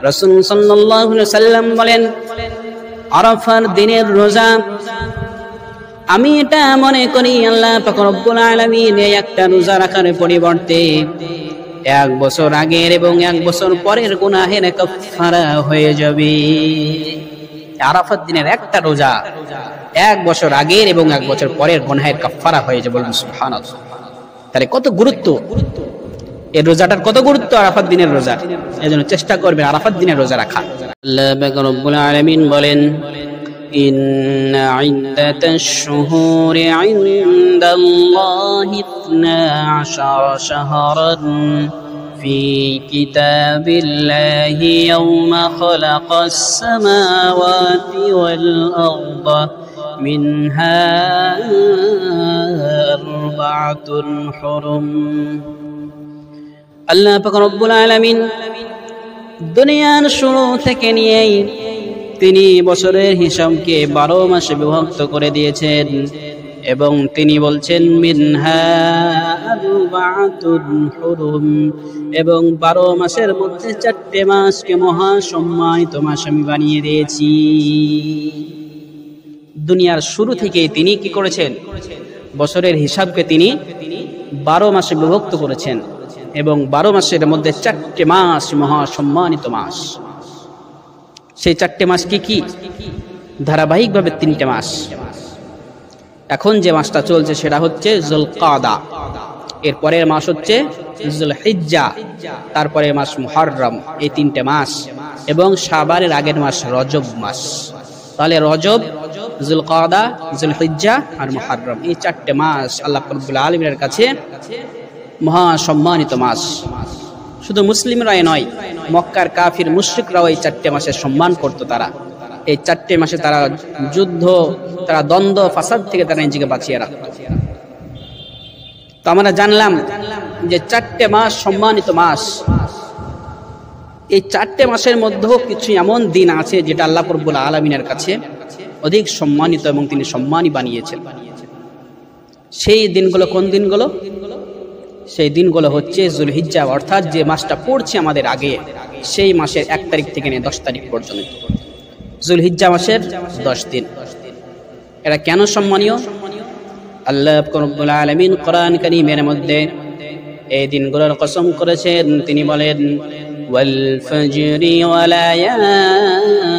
রাসূল সাল্লাল্লাহু আলাইহি ওয়াসাল্লাম বলেন, আরাফার দিনের রোজা আমি এটা মনে করি আল্লাহ পাক রব্বুল আলামিন এই একটা রোজা রাখার পরিবর্তে 1 বছর আগের এবং 1 বছর পরের গুনাহের কাফারা হয়ে যাবে। আরাফাত দিনের একটা রোজা 1 বছর আগের এবং 1 বছর পরের গুনাহের কাফারা হয়ে যাবে। বলুন সুবহানাল্লাহ। তাহলে কত গুরুত্ব এই রোজাটার, কত গুরুত্ব আরাফাত দিনের রোজা। এজন্য চেষ্টা করবেন আরাফাত দিনের রোজা রাখা। আল্লাহ পাক রব্বুল আলামিন বলেন, إن عدة الشهور عند الله 12 شهرا في كتاب الله يوم خلق السماوات والأرض منها 4 حرم। আল্লাহ পাক রব্বুল আলামিন দুনিয়ার শুরু থেকে নিয়েই তিনি বছরের হিসাবকে 12 মাসে বিভক্ত করে দিয়েছেন এবং তিনি বলছেন মিনহা আরবাআতুন হুরুম, এবং 12 মাসের মধ্যে 4টে মাসকে মহা সম্মানিত মাস আমি বানিয়ে দিয়েছি। দুনিয়ার শুরু থেকেই তিনি কি করেছেন? বছরের হিসাবকে তিনি 12 মাসে বিভক্ত করেছেন এবং 12 মাসের মধ্যে 4টে মাস মহা সম্মানিত মাস। সেই 4টে মাস কি? ধারাবাহিকভাবে 3টে মাস। এখন যে মাসটা চলছে সেটা হচ্ছে যুলকাদা, এর পরের মাস হচ্ছে যুলহিজ্জা, তারপরের মাস মুহররম। এই 3টে মাস এবং শাবানের আগের মাস রজব মাস। তাহলে রজব, যুলকাদা, যুলহিজ্জা আর মুহররম, এই 4টে মাস আল্লাহ রাব্বুল আলামিনের কাছে মহা সম্মানিত মাস। শুধু মুসলিমরাই নয়, মক্কার কাফির মুশরিকরাও এই 4টে মাসের সম্মান করত। তারা এই 4টে মাসে তারা যুদ্ধ, তারা দ্বন্দ্ব ফাসাদ থেকে তারা নিজেকে বাঁচিয়ে রাখত। তো আমরা জানলাম যে 4টে মাস সম্মানিত মাস। এই 4টে মাসের মধ্যেও কিছু এমন দিন আছে যেটা আল্লাহ রাব্বুল আলামিনের কাছে অধিক সম্মানিত এবং তিনি সম্মানী বানিয়েছেন। সেই দিনগুলো কোন দিনগুলো? সেই দিনগুলো হচ্ছে যুলহিজ্জা, অর্থাৎ যে মাসটা পড়ছে আমাদের আগে, সেই মাসের 1 তারিখ থেকে নিয়ে 10 তারিখ পর্যন্ত যুলহিজ্জা মাসের 10 দিন। এটা কেন সম্মানীয়? আল্লাহ রাব্বুল আলামিন কোরআন কারীমের মধ্যে এই দিনগুলোর কসম করেছেন। তিনি বলেন, ওয়াল ফাজরি ওয়া লায়ালিন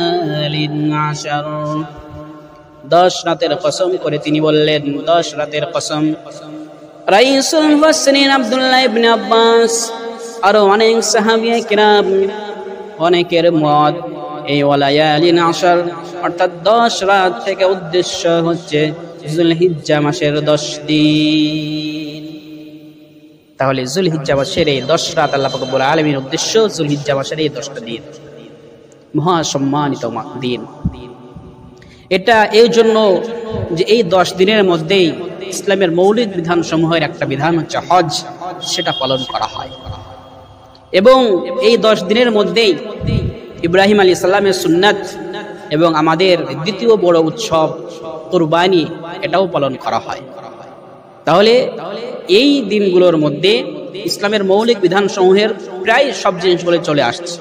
আশর, 10 রাতের কসম করে তিনি বললেন, 10 রাতের কসম। রাইসুল মুফাসসিরিন আব্দুল্লাহ ইবনে আব্বাস আর অনেক সাহাবীয়ে কিরাম, অনেকের মত এই ওয়ালায়ালিন আশর অর্থাৎ 10 রাত থেকে উদ্দেশ্য হচ্ছে যুলহিজ্জা মাসের 10 দিন। তাহলে যুলহিজ্জা মাসের এই 10 রাত আল্লাহ পাক রব্বুল আলামিনের উদ্দেশ্য যুলহিজ্জা মাসের এই 10টা দিন মহা সম্মানিত দিন। এটা এই জন্য যে এই 10 দিনের মধ্যেই ইসলামের মৌলিক বিধান সমূহের একটা বিধান হচ্ছে হজ, সেটা পালন করা হয়। এবং এই 10 দিনের মধ্যেই ইব্রাহিম আলাইহিস সালামের সুন্নাত এবং আমাদের দ্বিতীয় বড় উৎসব কুরবানি, এটাও পালন করা হয়। তাহলে এই দিনগুলোর মধ্যে ইসলামের মৌলিক বিধান সমূহের প্রায় সব জিনিসগুলো চলে আসছে।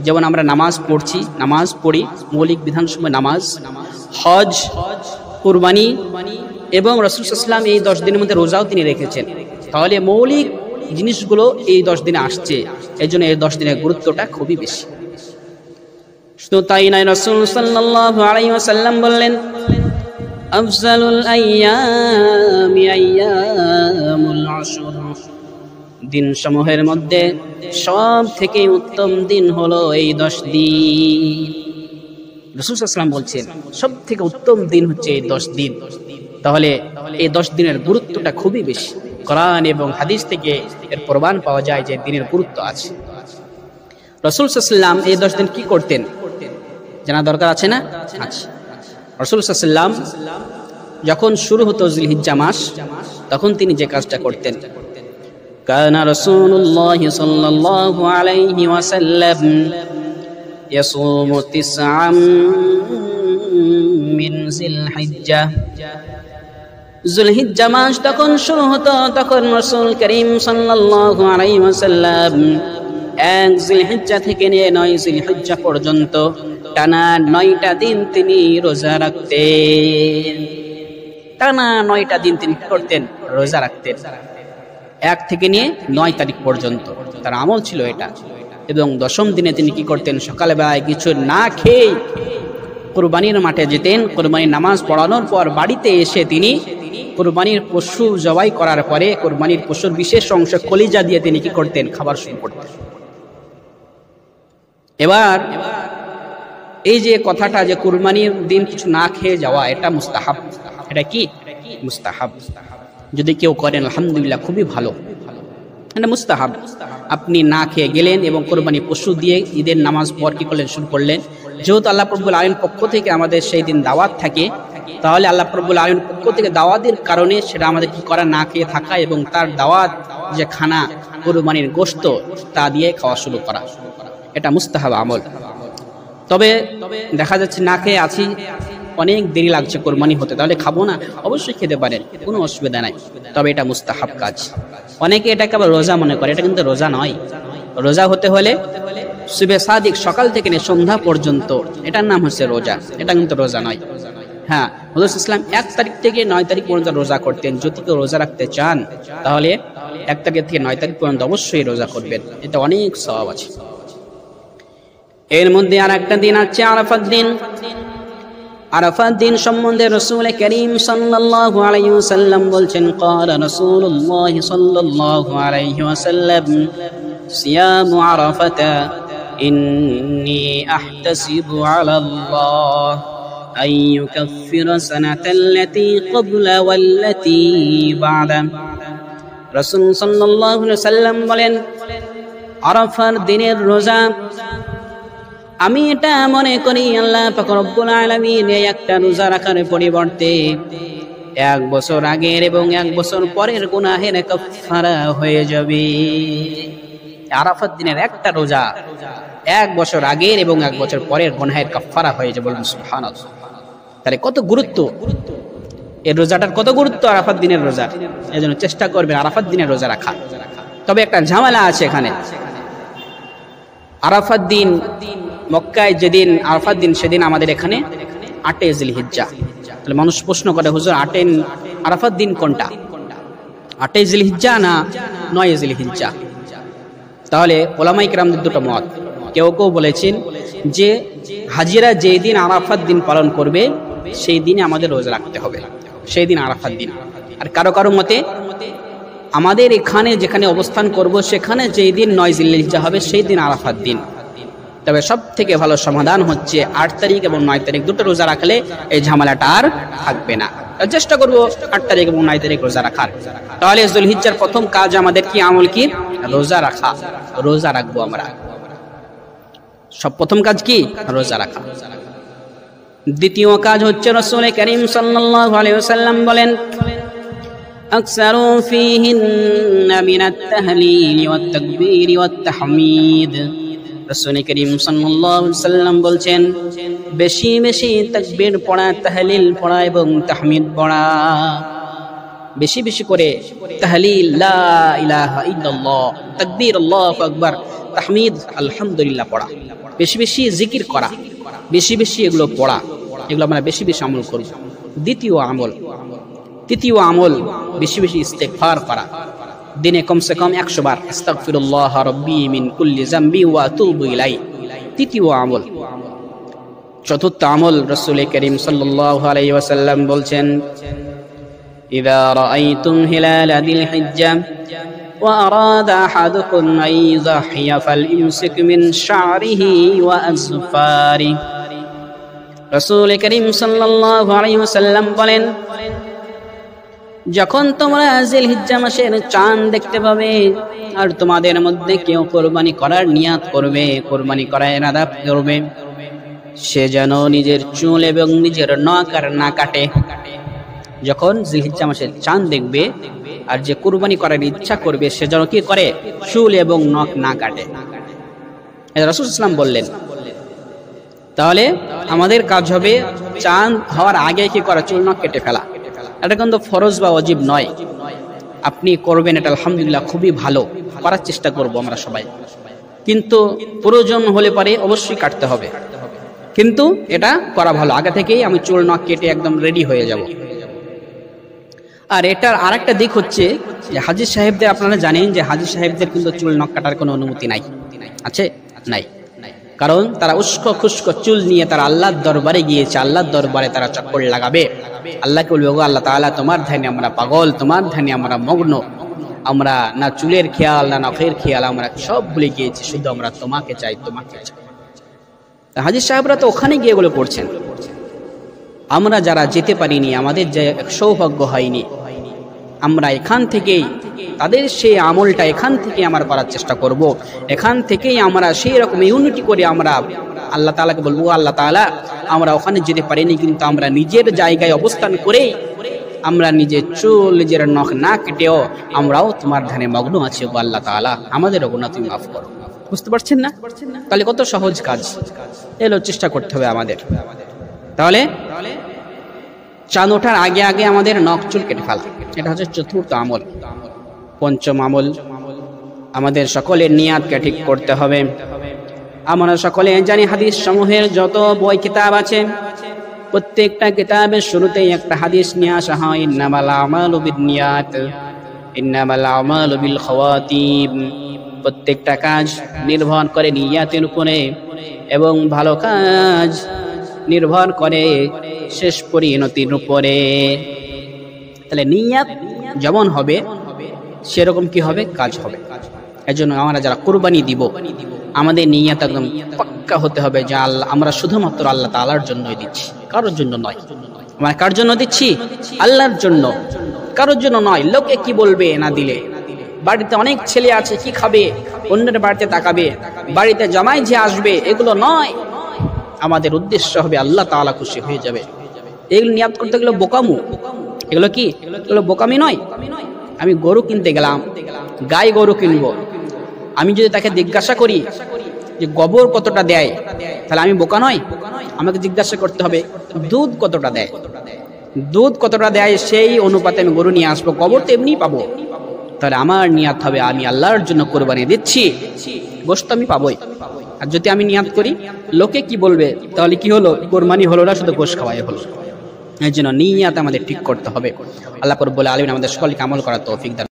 যেমন আমরা নামাজ পড়ছি, নামাজ পড়ি, মৌলিক বিধান সমূহ নামাজ, হজ, কুরবানি এবং রাসূল সাল্লাল্লাহু আলাইহি ওয়াসাল্লাম এই 10 দিনের মধ্যে রোজাও তিনি রেখেছেন। তাহলে মৌলিক জিনিসগুলো এই 10 দিনে আসছে, এই জন্য এই 10 দিনের গুরুত্বটা খুবই বেশি। শুধু তাই নয়, রাসূল সাল্লাল্লাহু আলাইহি ওয়াসাল্লাম বললেন, আফজালুল আইয়ামি আইয়ামুল আশর, দিন সমূহের মধ্যে সব থেকে উত্তম দিন হলো এই 10 দিন। রাসূল সাল্লাল্লাহু আলাইহি ওয়াসাল্লাম বলছেন সব থেকে উত্তম দিন হচ্ছে এই 10 দিন। তাহলে এই 10 দিনের গুরুত্বটা খুবই বেশি। কোরআন এবং হাদিস থেকে এর প্রমাণ পাওয়া যায় যে দিনের গুরুত্ব আছে। রাসূল সাল্লাল্লাহু আলাইহি ওয়াসাল্লাম এই 10 দিন কি করতেন জানা দরকার আছে না? আছে। রাসূল সাল্লাল্লাহু আলাইহি ওয়াসাল্লাম যখন শুরু হতো যুলহিজ্জা মাস, তখন তিনি যে কাজটা করতেন, কানা রাসূলুল্লাহ সাল্লাল্লাহু আলাইহি ওয়াসাল্লাম ইয়াসুমু 9 মিন জিলহিজ্জা, যুলহিজ্জা মাস তখন শুরু হতো, তখন রাসূল করিম সাল্লাল্লাহু আলাইহি ওয়াসাল্লাম এক জিলহিজ্জা থেকে নিয়ে 9 জিলহিজ্জা পর্যন্ত টানা 9টা দিন তিনি রোজা রাখতেন। টানা 9টা দিন তিনি করতেন, রোজা রাখতেন, 1 থেকে নিয়ে 9 তারিখ পর্যন্ত তার আমল ছিল এটা। এবং 10ম দিনে তিনি কি করতেন, সকালবেলায় কিছু না খেয়ে কুরবানির মাঠে যেতেন। কুরবানির নামাজ পড়ানোর পর বাড়িতে এসে তিনি কুরবানির পশু জবাই করার পরে কুরবানির পশুর বিশেষ অংশ কলিজা দিয়ে তিনি কি করতেন, খাবার শুরু করতেন। এবার এই যে কথাটা যে কুরবানির দিন কিছু না খেয়ে যাওয়া, এটা মুস্তাহাব। এটা কি মুস্তাহাব? যদি কেউ করেন আলহামদুলিল্লাহ, খুবই ভালো। এটা মুস্তাহাব। আপনি না খেয়ে গেলেন এবং কুরবানি পশু দিয়ে ঈদের নামাজ পর কি করলেন, শুরু করলেন। যেহেতু আল্লাহ রাব্বুল আলামিন পক্ষ থেকে আমাদের সেই দিন দাওয়াত থাকে, তাহলে আল্লাহ রাব্বুল আলামিন পক্ষ থেকে দাওয়াতের কারণে সেটা আমাদের কি করা, না খেয়ে থাকা এবং তার দাওয়াত যে খানা কুরবানির গোশত তা দিয়ে খাওয়া শুরু করা, এটা মুস্তাহাব আমল। তবে দেখা যাচ্ছে না খেয়ে আছি, অনেক দেরি লাগছে কোরবানি হতে, তাহলে খাবো না, অবশ্যই খেতে পারেন, কোনো অসুবিধা নাই। তবে এটা মুস্তাহাব কাজ। অনেকে এটাকে আবার রোজা মনে করে, এটা কিন্তু রোজা নয়। রোজা হতে হলে সুবে সাদিক, সকাল থেকে নিয়ে সন্ধ্যা পর্যন্ত, এটার নাম হচ্ছে রোজা, এটা কিন্তু রোজা নয়। হ্যাঁ, হুজুর ইসলাম 1 তারিখ থেকে 9 তারিখ পর্যন্ত রোজা করতেন। যদি কেউ রোজা রাখতে চান তাহলে 1 তারিখ থেকে 9 তারিখ পর্যন্ত অবশ্যই রোজা করবেন, এটা অনেক সওয়াব আছে। এর মধ্যে আর একটা দিন আছে আরাফাত দিন। আরাফাত দিন সম্বন্ধে রাসূল করিম সাল্লাল্লাহু আলাইহি ওয়াসাল্লাম বলছেন, ক্বালা রাসূলুল্লাহ সাল্লাল্লাহু আলাইহি ওয়াসাল্লাম, সিয়ামু আরাফাতা ইন্নী আহতাসিবু আলাল্লাহ আন ইউকাফিরা সানাতাল্লাতী ক্বাবলা ওয়াল্লাতী বা'দা। রাসূল সাল্লাল্লাহু আলাইহি ওয়াসাল্লাম বলেন, আরাফার দিনের রোজা আমি এটা মনে করি আল্লাহ পাক রব্বুল আলামিন এই একটা রোজা রাখার পরিবর্তে 1 বছর আগের এবং 1 বছর পরের গুনাহের কাফারা হয়ে যাবে। আরাফাত দিনের একটা রোজা 1 বছর আগের এবং 1 বছর পরের গুনাহের কাফারা হয়ে যাবে। বলুন সুবহানাল্লাহ। তাহলে কত গুরুত্ব এই রোজাটার, কত গুরুত্ব আরাফাত দিনের রোজা। এজন্য চেষ্টা করবেন আরাফাত দিনের রোজা রাখা। তবে একটা ঝামেলা আছে এখানে। আরাফাত দিন মক্কায় যেদিন আরাফাত দিন, সেদিন আমাদের এখানে 8 জিলহিজ্জা। তাহলে মানুষ প্রশ্ন করে, হুজুর 8 আরাফাত দিন কোনটা, 8 জিলহিজ্জা না 9 জিলহিজ্জা? তাহলে ওলামায়ে কেরামদের দুটো মত। কেউ কেউ বলেছেন যে হাজিরা যেই দিন আরাফাত দিন পালন করবে সেই দিনে আমাদের রোজা রাখতে হবে, সেই দিন আরাফাত দিন। আর কারো কারো মতে আমাদের এখানে যেখানে অবস্থান করব সেখানে যেই দিন 9 জিলহিজ্জা হবে সেই দিন আরাফাত দিন। তবে সব থেকে ভালো সমাধান হচ্ছে 8 তারিখ এবং 9 তারিখ দুটো রোজা রাখলে এই ঝামেলাটা আর থাকবে না। চেষ্টা করব 8 তারিখ এবং 9 তারিখ রোজা রাখার। তাহলে যুলহিজ্জার প্রথম কাজ আমাদের কি, আমল কি? রোজা রাখা। রোজা রাখবো আমরা। সব প্রথম কাজ কি? রোজা রাখা। দ্বিতীয় কাজ হচ্ছে রাসূল করিম সাল্লাল্লাহু আলাইহি ওয়াসাল্লাম বলেন, আকসারু ফীহিন্না মিনাত তাহলিল ওয়াত তাকবীর ওয়াত তাহমিদ। রাসূল করিম সাল্লাল্লাহু আলাইহি ওয়াসাল্লাম বলছেন, বেশি বেশি তাকবীর পড়া, তাহলিল পড়া এবং তাহমিদ পড়া। বেশি বেশি করে তাহলিল লা ইলাহা ইল্লাল্লাহ, তাকবীর আল্লাহু আকবার, তাহমিদ আলহামদুলিল্লাহ পড়া, বেশি বেশি জিকির করা, বেশি বেশি এগুলো পড়া, এগুলো আমরা বেশি বেশি আমল করব। তৃতীয় আমল বেশি বেশি ইস্তেগফার করা। দিনে কমসে কম 100 বার আস্তাগফিরুল্লাহ রাব্বি মিন কুল্লি যামবি ওয়া আতুবু ইলাইহি। তৃতীয় আমল। চতুর্থ আমল রাসূল করিম সাল্লাল্লাহু আলাইহি ওয়াসাল্লাম বলছেন, ইযা রাআইতুম হিলাল যিল হিজ্জা ওয়া আরাদা আহাদুকুম আন ইযহিয়া ফালইমসিক মিন শা'রিহি ওয়া আযফারি। রাসূল করিম সাল্লাল্লাহু আলাইহি ওয়াসাল্লাম বলেন, যখন তোমরা জিলহিজ্জা মাসের চাঁদ দেখতে পাবে আর তোমাদের মধ্যে কেউ কোরবানি করার নিয়াত করবে, কোরবানি করার ইরাদা করবে, সে যেন নিজের চুল এবং নিজের নখ আর না কাটে। যখন জিলহিজ্জা মাসের চাঁদ দেখবে আর যে কোরবানি করার ইচ্ছা করবে সে যেন কি করে, চুল এবং নখ না কাটে। এটা রাসূল সাল্লাল্লাহু আলাইহি ওয়াসাল্লাম বললেন। তাহলে আমাদের কাজ হবে চাঁদ হওয়ার আগে কি করা, চুল নখ কেটে ফেলা। এটা কিন্তু ফরজ বা ওয়াজিব নয়, আপনি করবেন, এটা আলহামদুলিল্লাহ খুবই ভালো, করার চেষ্টা করব আমরা সবাই। কিন্তু প্রয়োজন হলে পরে অবশ্যই কাটতে হবে, কিন্তু এটা করা ভালো। আগে থেকেই আমি চুল নখ কেটে একদম রেডি হয়ে যাব। আর এটার আরেকটা দিক হচ্ছে যে হাজী সাহেবদের, আপনারা জানেন যে হাজী সাহেবদের কিন্তু চুল নখ কাটার কোনো অনুমতি নাই, আছে নাই? কারণ তারা উস্কো খুস্কো চুল নিয়ে তারা আল্লাহর দরবারে গিয়েছে, আল্লাহর দরবারে তারা চক্কর লাগাবে, আল্লাহকে বলবে, ওগো আল্লাহ তাআলা, তোমার ধ্যানে আমরা পাগল, তোমার ধ্যানে আমরা মগ্ন, আমরা না চুলের খেয়াল না নখের খেয়াল, আমরা সব ভুলে গিয়েছি, শুধু আমরা তোমাকে চাই, তোমাকে চাই। হাজী সাহেবরা তো ওখানে গিয়ে এগুলো করছেন। আমরা যারা যেতে পারিনি, আমাদের যে সৌভাগ্য হয়নি, আমরা এখান থেকেই তাদের সেই আমলটা এখান থেকে আমরা করার চেষ্টা করব। এখান থেকেই আমরা সেই রকম ইউনিটি করে আমরা আল্লাহ তাআলাকে বলবো, আল্লাহ তাআলা, আমরা ওখানে যেতে পারিনি, কিন্তু আমরা নিজের জায়গায় অবস্থান করে আমরা নিজের চুল নিজের নখ না কেটেও আমরাও তোমার ধ্যানে মগ্ন আছি, গো আল্লাহ তাআলা, আমাদেরও গুনাহ তুমি মাফ করো। বুঝতে পারছেন না? তাহলে কত সহজ কাজ, এলো চেষ্টা করতে হবে আমাদের। তাহলে চাঁদ ওঠার আগে আগে আমাদের নখ চুল কেটে ফেলা, এটা হচ্ছে চতুর্থ আমল। পঞ্চম আমল, আমাদের সকলের নিয়াতকে ঠিক করতে হবে। আমরা সকলে জানি হাদিস সমূহের যত বই কিতাব আছে, প্রত্যেকটা কিতাবের শুরুতেই একটা হাদিস নিয়ে আসা হয়, ইন্নামাল আমালু বিন্নিয়াত ইন্নামাল আমালু বিল খাওয়াতিম। প্রত্যেকটা কাজ নির্ভর করে নিয়াতের উপরে, এবং ভালো কাজ নির্ভর করে শেষ পরিণতির উপরে। তাহলে নিয়াত যেমন হবে সেরকম কি হবে, কাজ হবে। এজন্য আমরা যারা কুরবানি দিব, আমাদের নিয়াত একদম পাক্কা হতে হবে যে আল্লাহ, আমরা শুধুমাত্র আল্লাহ তাআলার জন্যই দিচ্ছি, কারোর জন্য নয়। আমরা কার জন্য দিচ্ছি? আল্লাহর জন্য, কারোর জন্য নয়। লোকে কি বলবে না দিলে, বাড়িতে অনেক ছেলে আছে, কি খাবে, অন্যের বাড়িতে তাকাবে, বাড়িতে জামাই যে আসবে, এগুলো নয়। আমাদের উদ্দেশ্য হবে আল্লাহ তাআলা খুশি হয়ে যাবে। এগুলো নিয়াত করতে গেলে বোকামু, এগুলো কি, এগুলো বোকামি নয়। আমি গরু কিনতে গেলাম, গাই গরু কিনবো, আমি যদি তাকে জিজ্ঞাসা করি যে গোবর কতটা দেয়, তাহলে আমি বোকা নয়? আমাকে জিজ্ঞাসা করতে হবে দুধ কতটা দেয়, দুধ কতটা দেয়, সেই অনুপাতে আমি গরু নিয়ে আসবো, গোবর তো এমনি পাবো। তাহলে আমার নিয়াত হবে আমি আল্লাহর জন্য কোরবানি দিচ্ছি, গোশত আমি পাবোই। আর যদি আমি নিয়াত করি লোকে কি বলবে, তাহলে কি হলো, কোরবানি হলো না, শুধু গোশত খাওয়াই হলো। এই জন্য নিয়াত আমাদের ঠিক করতে হবে। আল্লাহ রাব্বুল আলামিন আমাদের সকলকে আমল করার তৌফিক দান।